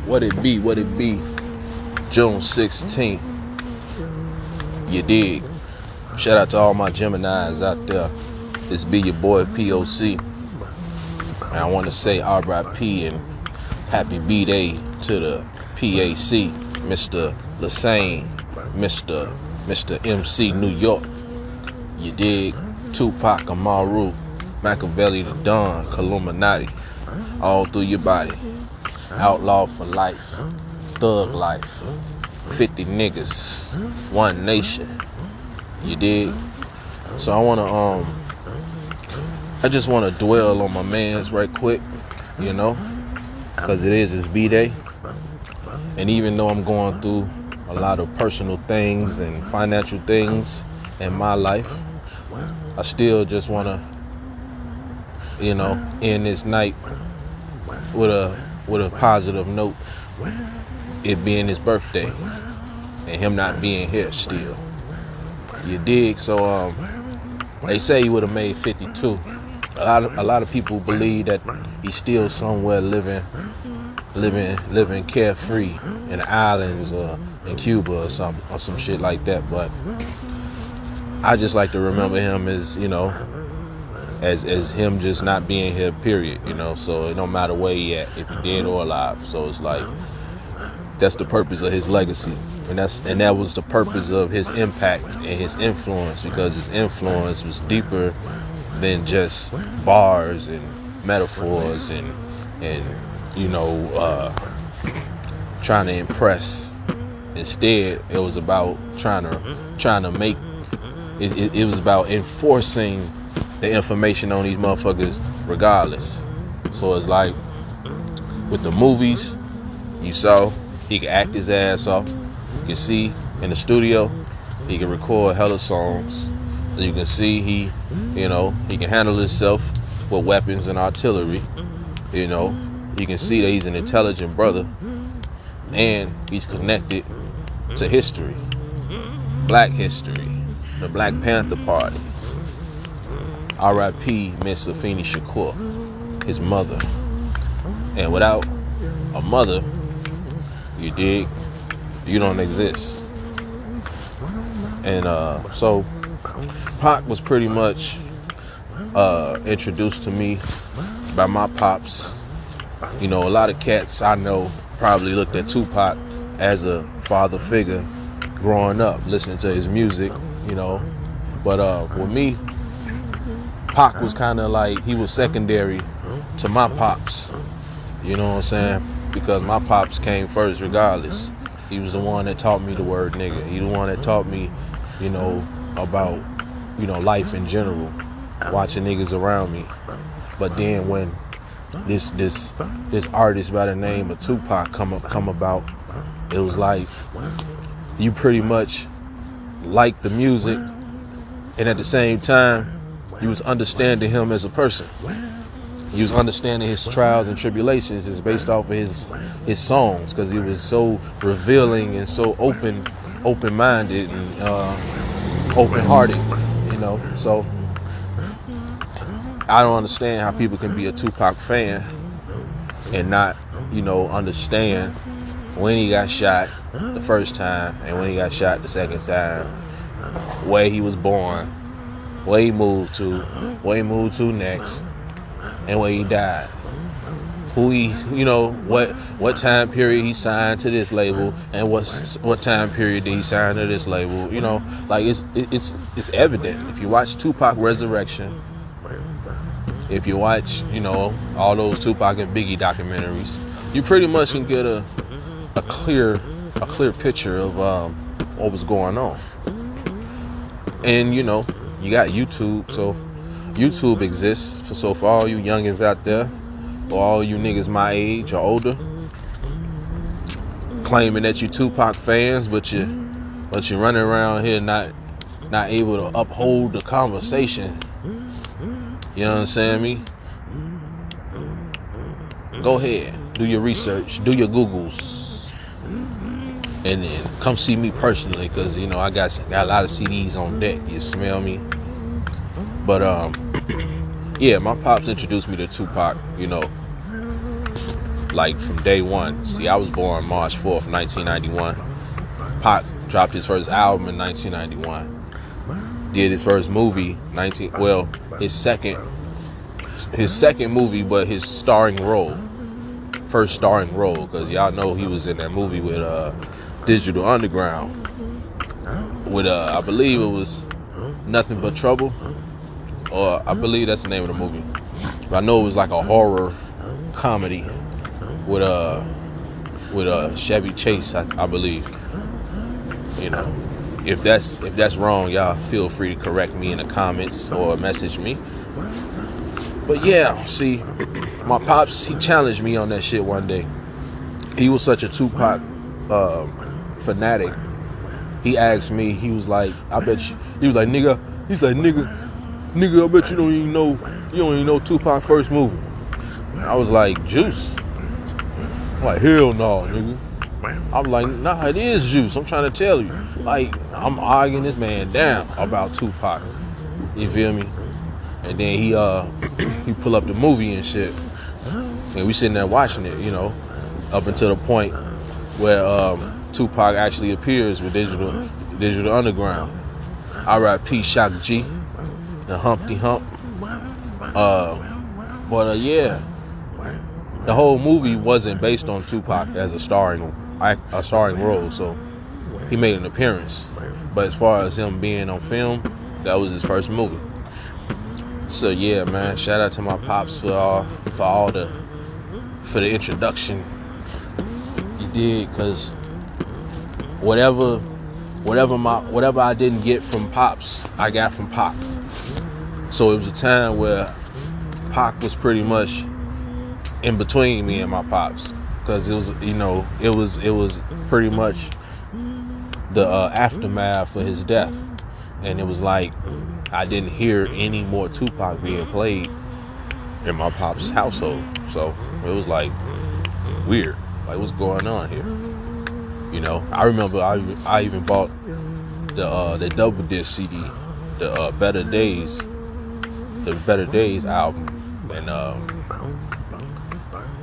What it be? June 16th. You dig? Shout out to all my Geminis out there. This be your boy POC. And I want to say R.I.P. and happy B-Day to the PAC, Mr. Lassane, Mr. MC New York. You dig? Tupac, Amaru, Makaveli the Don, Killuminati, all through your body. Outlaw for life, thug life, 50 niggas, one nation. You dig? So I just wanna dwell on my mans right quick, you know, cause it is his B-Day. And even though I'm going through a lot of personal things and financial things in my life, I still just wanna, you know, end this night with a positive note. It being his birthday and him not being here still. You dig? So they say he would have made 52. A lot of people believe that he's still somewhere living carefree in the islands or in Cuba or some shit like that. But I just like to remember him as, you know, as him just not being here, period, you know. So it don't matter where he at, if he dead or alive. So it's like that's the purpose of his legacy, and that was the purpose of his impact and his influence, because his influence was deeper than just bars and metaphors and you know, trying to impress. Instead, it was about trying to make it was about enforcing the information on these motherfuckers regardless. So it's like with the movies, you saw he could act his ass off. You can see in the studio he can record hella songs. You can see he can handle himself with weapons and artillery. You know, you can see that he's an intelligent brother, and he's connected to history, black history, the Black Panther Party. R.I.P. Miss Afeni Shakur, his mother. And without a mother, you dig, you don't exist. And so Pac was pretty much introduced to me by my pops. You know, a lot of cats I know probably looked at Tupac as a father figure growing up, listening to his music, you know. But with me, Pac was kind of like, he was secondary to my pops. You know what I'm saying? Because my pops came first regardless. He was the one that taught me the word nigga. He the one that taught me, you know, about, you know, life in general, watching niggas around me. But then when this artist by the name of Tupac come about, it was like you pretty much like the music, and at the same time you was understanding him as a person. You was understanding his trials and tribulations just based off of his songs, because he was so revealing and so open-minded and open-hearted, you know. So I don't understand how people can be a Tupac fan and not, you know, understand when he got shot the first time and when he got shot the second time, where he was born, where he moved to next, and where he died. Who he, you know, what time period he signed to this label, and what time period did he sign to this label? You know, like it's evident if you watch Tupac Resurrection. If you watch, you know, all those Tupac and Biggie documentaries, you pretty much can get a clear picture of what was going on. And you know, you got YouTube, so YouTube exists. So for all you youngins out there, or all you niggas my age or older, claiming that you Tupac fans, but you running around here not able to uphold the conversation. You know what I'm saying, me? Go ahead, do your research, do your Googles, and then come see me personally, because, you know, I got a lot of CDs on deck, you smell me? But yeah, my pops introduced me to Tupac, you know, like from day one. See, I was born March 4th, 1991. Pac dropped his first album in 1991. Did his first movie, his second movie, but his starring role. First starring role, because y'all know he was in that movie with Digital Underground. With I believe it was Nothing But Trouble. Or I believe that's the name of the movie. But I know it was like a horror comedy with Chevy Chase, I believe. You know, if that's wrong, y'all feel free to correct me in the comments or message me. But yeah, see, my pops, he challenged me on that shit one day. He was such a Tupac fanatic. He asked me, he was like, I bet you, he was like, nigga, I bet you don't even know Tupac's first movie. And I was like, Juice? I'm like, hell no, nigga. I'm like, nah, it is Juice. I'm trying to tell you. Like, I'm arguing this man down about Tupac. You feel me? And then he pull up the movie and shit. And we sitting there watching it, you know, up until the point where Tupac actually appears with Digital Underground. R.I.P. Shock G. The Humpty Hump. Yeah. The whole movie wasn't based on Tupac as a starring role, so he made an appearance. But as far as him being on film, that was his first movie. So yeah, man, shout out to my pops for the introduction. You did, cause whatever I didn't get from pops, I got from Pac. So it was a time where Pac was pretty much in between me and my pops, because it was, you know, it was pretty much the aftermath of his death, and it was like I didn't hear any more Tupac being played in my pop's household. So it was like weird, like what's going on here? You know, I remember I even bought the double disc CD, the Better Days album, and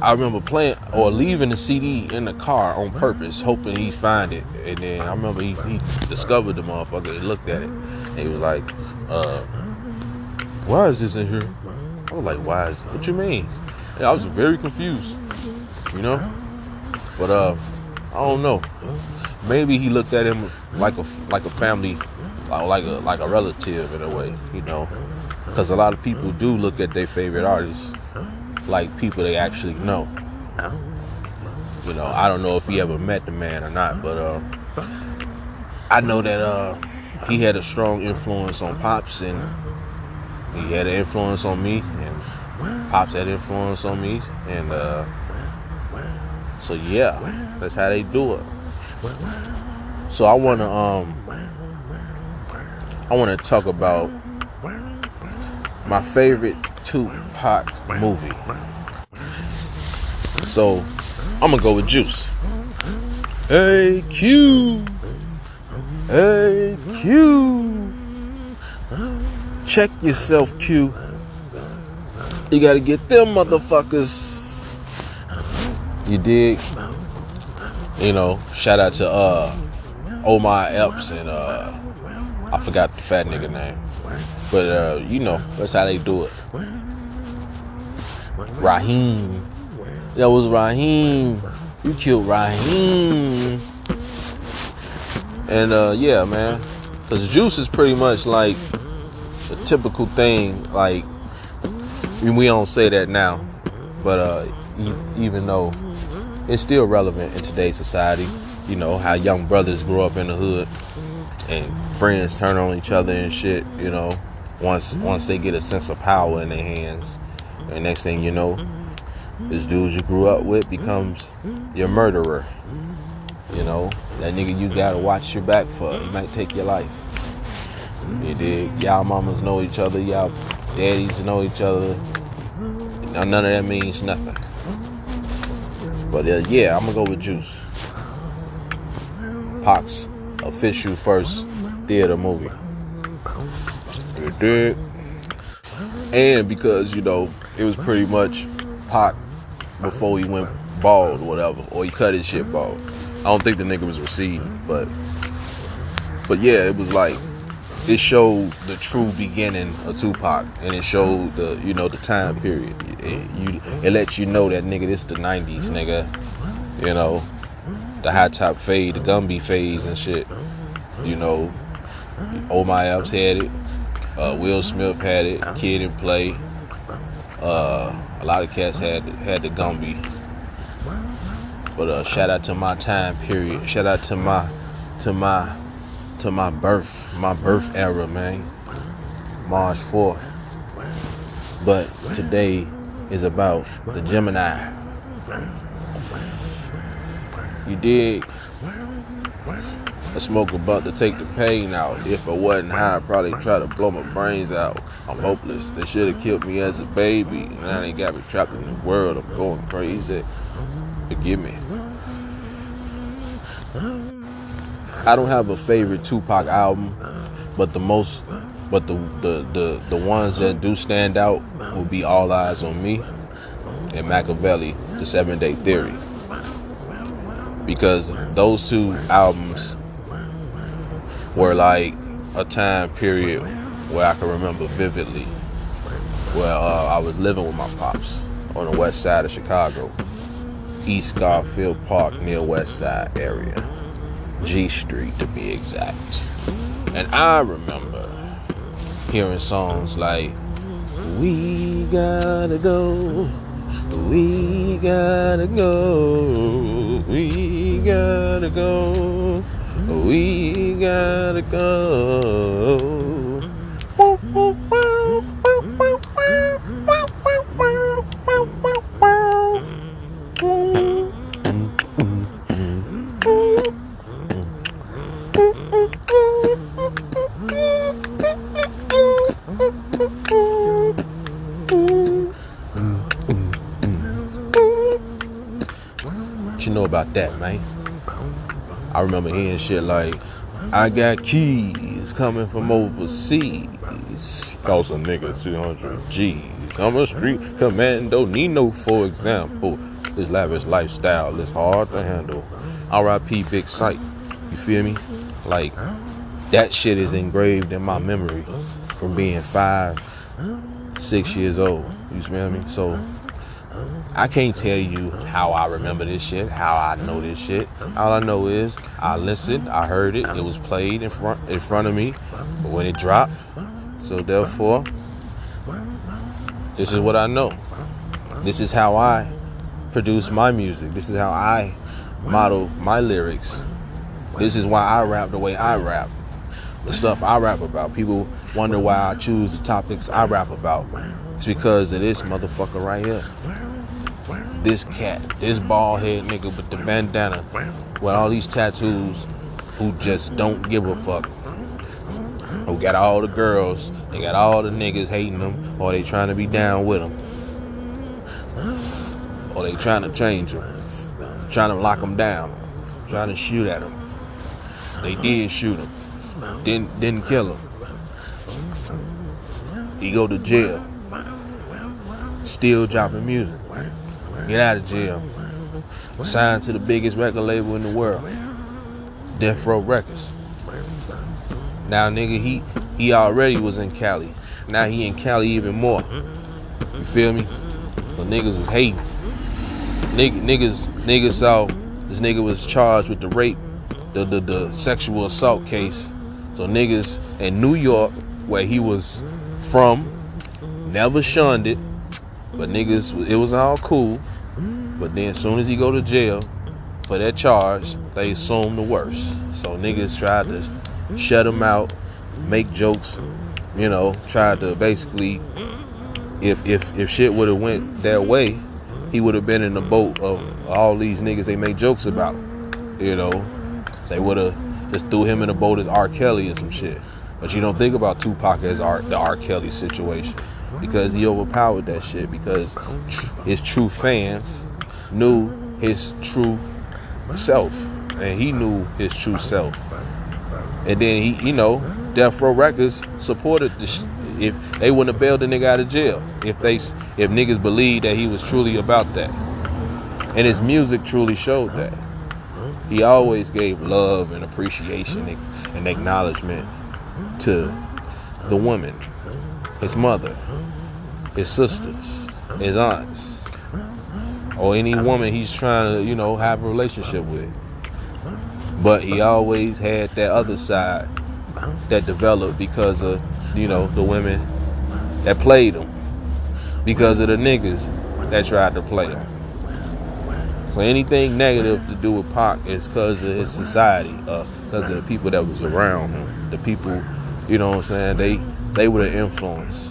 I remember playing or leaving the CD in the car on purpose, hoping he'd find it. And then I remember he discovered the motherfucker. He looked at it and he was like, why is this in here? I was like, why is it? What you mean? And I was very confused, you know? But I don't know. Maybe he looked at him like a family, like a relative in a way, you know? Because a lot of people do look at their favorite artists like people they actually know. You know, I don't know if he ever met the man or not, but I know that he had a strong influence on Pops, and he had an influence on me, and Pops had influence on me, and so yeah, that's how they do it. So I wanna talk about my favorite Tupac movie. So I'm gonna go with Juice. Hey Q, check yourself, Q. You gotta get them motherfuckers. You dig? You know, shout out to Omar Epps and I forgot the fat nigga name. But you know, that's how they do it. Raheem. That was Raheem. You killed Raheem. And yeah, man. Cause Juice is pretty much like the typical thing, like we don't say that now, but even though it's still relevant in today's society, you know, how young brothers grow up in the hood and friends turn on each other and shit, you know, once they get a sense of power in their hands. And next thing you know, this dude you grew up with becomes your murderer. You know, that nigga you gotta watch your back for. He might take your life. You dig? Y'all mamas know each other, y'all daddies know each other. Now none of that means nothing. But yeah, I'm gonna go with Juice. Pac's official first theater movie. You dig? And because, you know, it was pretty much Pac before he went bald or whatever, or he cut his shit bald. I don't think the nigga was receding, but yeah, it was like, it showed the true beginning of Tupac, and it showed the, you know, the time period. It lets you know that, nigga, this the 90s, nigga. You know, the high top fade, the Gumby phase and shit. You know, Oh My Epps had it. Will Smith had it. Kid and Play. A lot of cats had the Gumby. But shout out to my time period. Shout out to my birth era, man. March 4th. But today is about the Gemini. You dig? I smoke a butt to take the pain out. If I wasn't high, I'd probably try to blow my brains out. I'm hopeless. They should have killed me as a baby. Now they got me trapped in the world. I'm going crazy. Forgive me. I don't have a favorite Tupac album, but the ones that do stand out will be All Eyes on Me and Makaveli, The 7 Day Theory. Because those two albums were like a time period where I can remember vividly, where I was living with my pops on the west side of Chicago, East Garfield Park, near West Side area, G Street to be exact. And I remember hearing songs like, we gotta go, we gotta go, we gotta go, we gotta go. What you know about that, man? I remember hearing shit like, I got keys coming from overseas, cost a nigga 200 G's. I'm a street commando, Nino, for example. This lavish lifestyle is hard to handle. R.I.P. Big Sight. You feel me? Like, that shit is engraved in my memory from being 5, 6 years old. You smell me? So I can't tell you how I remember this shit, how I know this shit. All I know is I listened, I heard it, it was played in front of me when it dropped. So therefore, this is what I know. This is how I produce my music. This is how I model my lyrics. This is why I rap the way I rap. The stuff I rap about. People wonder why I choose the topics I rap about. It's because of this motherfucker right here. This cat, this bald head nigga with the bandana, with all these tattoos, who just don't give a fuck. Who got all the girls, they got all the niggas hating them, or they trying to be down with them. Or they trying to change them, trying to lock them down, trying to shoot at them. They did shoot him, didn't kill him. He go to jail, still dropping music. Get out of jail. Signed to the biggest record label in the world, Death Row Records. Now, nigga, he already was in Cali. Now he in Cali even more. You feel me? So niggas was hating. Niggas saw this nigga was charged with the rape, the sexual assault case. So niggas in New York, where he was from, never shunned it. But niggas, it was all cool. But then as soon as he go to jail for that charge, they assume the worst. So niggas tried to shut him out, make jokes, you know, tried to basically, if shit would have went their way, he would have been in the boat of all these niggas they make jokes about. You know, they would have just threw him in the boat as R. Kelly or some shit. But you don't think about Tupac as the R. Kelly situation, because he overpowered that shit, because his true fans knew his true self, and he knew his true self. And then he, you know, Death Row Records supported this. If they wouldn't have bailed the nigga out of jail, if niggas believed that he was truly about that. And his music truly showed that. He always gave love and appreciation and acknowledgement to the women, his mother, his sisters, his aunts, or any woman he's trying to, have a relationship with. But he always had that other side that developed because of, the women that played him, because of the niggas that tried to play him. So anything negative to do with Pac is because of his society, because of the people that was around him. The people, they were the influence.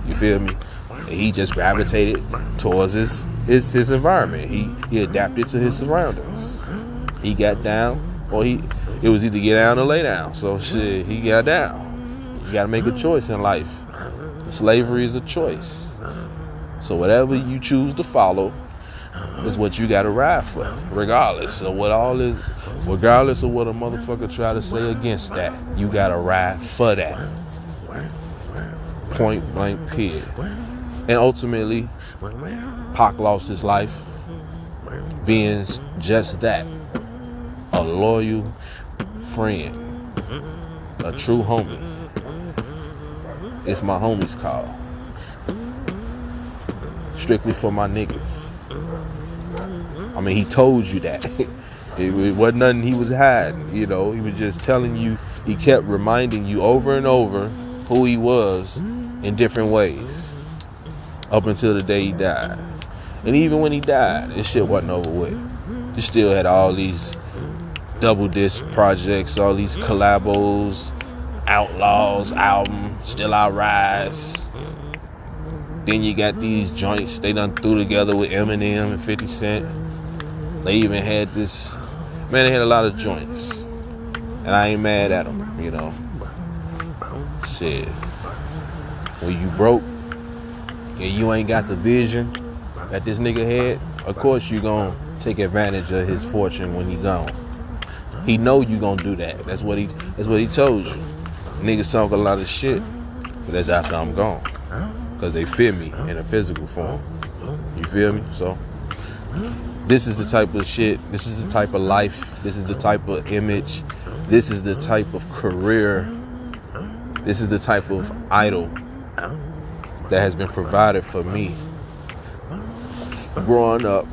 You feel me? And he just gravitated towards his environment. He adapted to his surroundings. He got down, or it was either get down or lay down. So shit, he got down. You gotta make a choice in life. Slavery is a choice. So whatever you choose to follow is what you gotta ride for, regardless of what regardless of what a motherfucker try to say against that. You gotta ride for that. Point blank period. And ultimately, Pac lost his life being just that. A loyal friend. A true homie. It's my homie's call. Strictly for my niggas. I mean, he told you that. It wasn't nothing he was hiding, He was just telling you, he kept reminding you over and over who he was in different ways. Up until the day he died. And even when he died, this shit wasn't over with. You still had all these double disc projects, all these collabos, Outlaws album, Still I Rise. Then you got these joints they done threw together with Eminem and 50 Cent. They even had this, man, they had a lot of joints. And I ain't mad at them, Shit. When you broke and you ain't got the vision that this nigga had, of course you gonna take advantage of his fortune when he gone. He know you gonna do that. That's what he told you. Niggas talk a lot of shit, but that's after I'm gone. Because they fear me in a physical form. You feel me? So, this is the type of shit, this is the type of life, this is the type of image, this is the type of career, this is the type of idol that has been provided for me growing up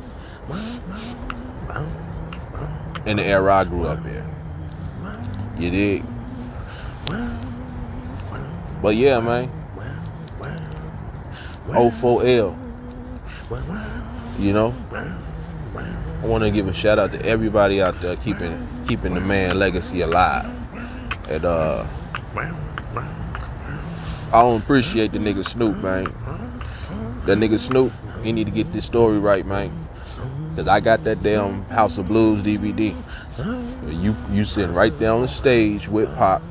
in the era I grew up in. You dig? But yeah, man. 04L. I want to give a shout out to everybody out there keeping the man legacy alive. And I don't appreciate the nigga Snoop, man. That nigga Snoop, he need to get this story right, man. Cause I got that damn House of Blues DVD. You sitting right there on the stage with Pop,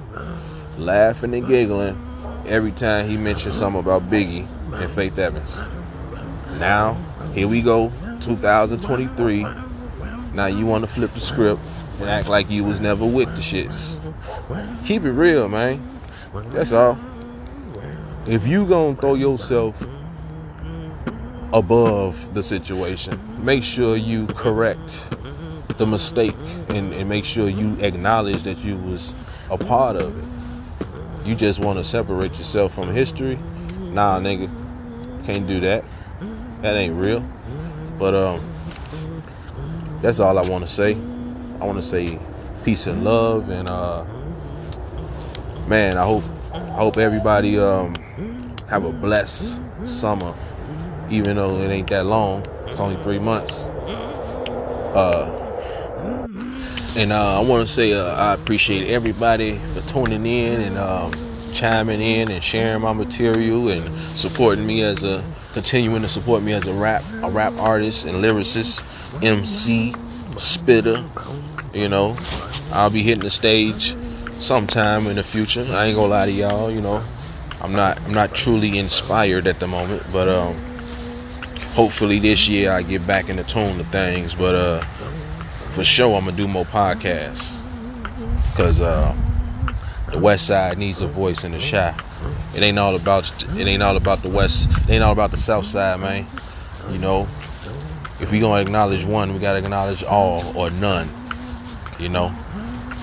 laughing and giggling every time he mentioned something about Biggie and Faith Evans. Now, here we go, 2023. Now you want to flip the script and act like you was never with the shits. Keep it real, man. That's all. If you gonna throw yourself above the situation, make sure you correct the mistake and make sure you acknowledge that you was a part of it. You just want to separate yourself from history? Nah, nigga, can't do that. That ain't real. But that's all I want to say. I want to say peace and love, and man, I hope everybody have a blessed summer, even though it ain't that long. It's only 3 months. And I want to say I appreciate everybody for tuning in and chiming in and sharing my material and continuing to support me as a rap artist and lyricist, MC, spitter. I'll be hitting the stage sometime in the future. I ain't gonna lie to y'all. I'm not truly inspired at the moment, but hopefully this year I get back in the tune of things. But for sure I'm gonna do more podcasts, because the West Side needs a voice in the Chi. It ain't all about the West. It ain't all about the South Side, man. if we gonna acknowledge one, we gotta acknowledge all or none. You know.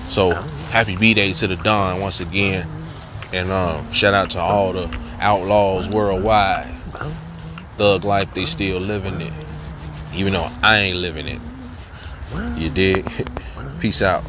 So happy B-Day to the Don once again, and shout out to all the outlaws worldwide. Thug life, they still living it, even though I ain't living it. You dig? Peace out.